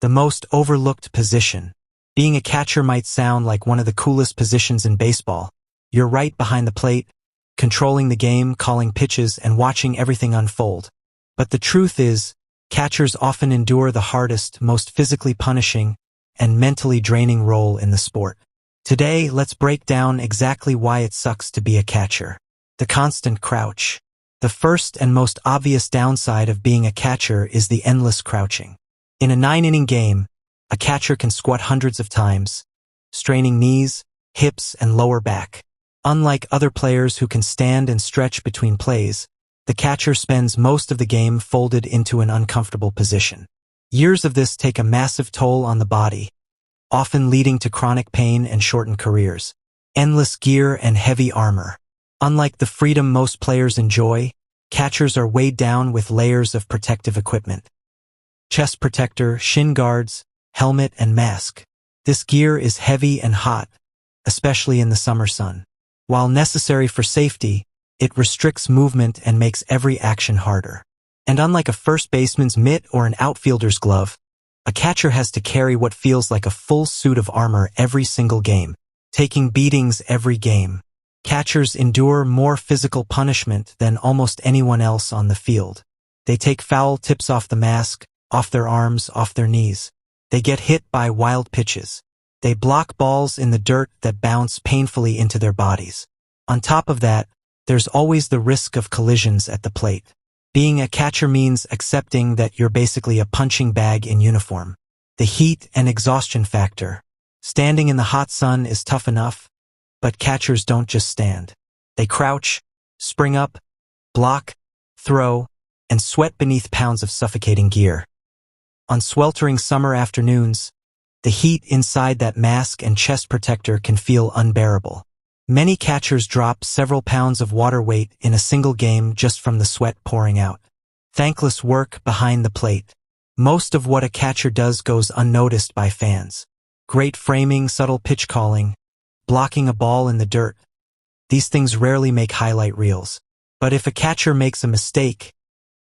the most overlooked position. Being a catcher might sound like one of the coolest positions in baseball. You're right behind the plate, controlling the game, calling pitches, and watching everything unfold. But the truth is, catchers often endure the hardest, most physically punishing, and mentally draining role in the sport. Today, let's break down exactly why it sucks to be a catcher. The constant crouch. The first and most obvious downside of being a catcher is the endless crouching. In a 9-inning game, a catcher can squat hundreds of times, straining knees, hips, and lower back. Unlike other players who can stand and stretch between plays, the catcher spends most of the game folded into an uncomfortable position. Years of this take a massive toll on the body, often leading to chronic pain and shortened careers. Endless gear and heavy armor. Unlike the freedom most players enjoy, catchers are weighed down with layers of protective equipment. Chest protector, shin guards, helmet, and mask. This gear is heavy and hot, especially in the summer sun. While necessary for safety, it restricts movement and makes every action harder. And unlike a first baseman's mitt or an outfielder's glove, a catcher has to carry what feels like a full suit of armor every single game, taking beatings every game. Catchers endure more physical punishment than almost anyone else on the field. They take foul tips off the mask, off their arms, off their knees. They get hit by wild pitches. They block balls in the dirt that bounce painfully into their bodies. On top of that, there's always the risk of collisions at the plate. Being a catcher means accepting that you're basically a punching bag in uniform. The heat and exhaustion factor. Standing in the hot sun is tough enough, but catchers don't just stand. They crouch, spring up, block, throw, and sweat beneath pounds of suffocating gear. On sweltering summer afternoons, the heat inside that mask and chest protector can feel unbearable. Many catchers drop several pounds of water weight in a single game just from the sweat pouring out. Thankless work behind the plate. Most of what a catcher does goes unnoticed by fans. Great framing, subtle pitch calling, blocking a ball in the dirt. These things rarely make highlight reels. But if a catcher makes a mistake,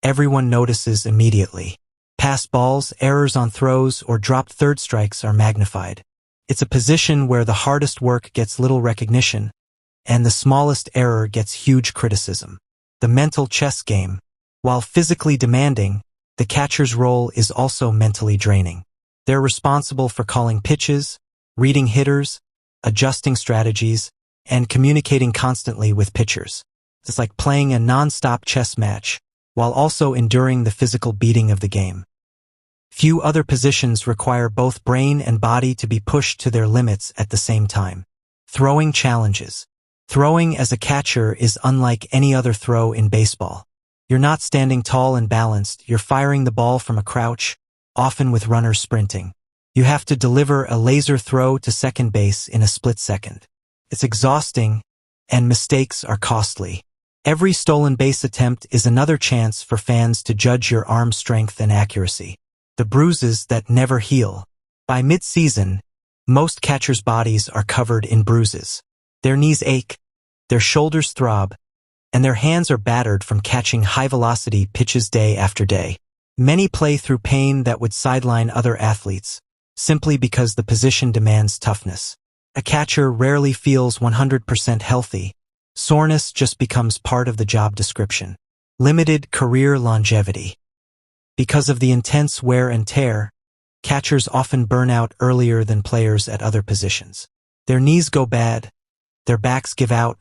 everyone notices immediately. Passed balls, errors on throws, or dropped third strikes are magnified. It's a position where the hardest work gets little recognition, and the smallest error gets huge criticism. The mental chess game. While physically demanding, the catcher's role is also mentally draining. They're responsible for calling pitches, reading hitters, adjusting strategies, and communicating constantly with pitchers. It's like playing a non-stop chess match, while also enduring the physical beating of the game. Few other positions require both brain and body to be pushed to their limits at the same time. Throwing challenges. Throwing as a catcher is unlike any other throw in baseball. You're not standing tall and balanced, you're firing the ball from a crouch, often with runners sprinting. You have to deliver a laser throw to second base in a split second. It's exhausting, and mistakes are costly. Every stolen base attempt is another chance for fans to judge your arm strength and accuracy. The bruises that never heal. By mid-season, most catchers' bodies are covered in bruises. Their knees ache, their shoulders throb, and their hands are battered from catching high-velocity pitches day after day. Many play through pain that would sideline other athletes, simply because the position demands toughness. A catcher rarely feels 100% healthy. Soreness just becomes part of the job description. Limited career longevity. Because of the intense wear and tear, catchers often burn out earlier than players at other positions. Their knees go bad, their backs give out,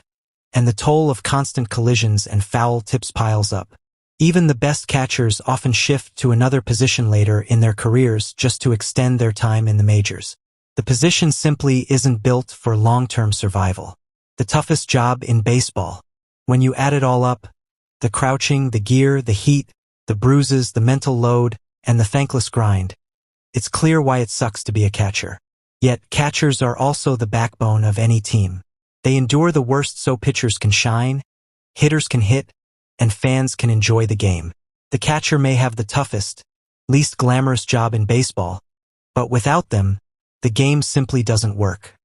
and the toll of constant collisions and foul tips piles up. Even the best catchers often shift to another position later in their careers just to extend their time in the majors. The position simply isn't built for long-term survival. The toughest job in baseball. When you add it all up, the crouching, the gear, the heat, the bruises, the mental load, and the thankless grind, it's clear why it sucks to be a catcher. Yet, catchers are also the backbone of any team. They endure the worst so pitchers can shine, hitters can hit, and fans can enjoy the game. The catcher may have the toughest, least glamorous job in baseball, but without them, the game simply doesn't work.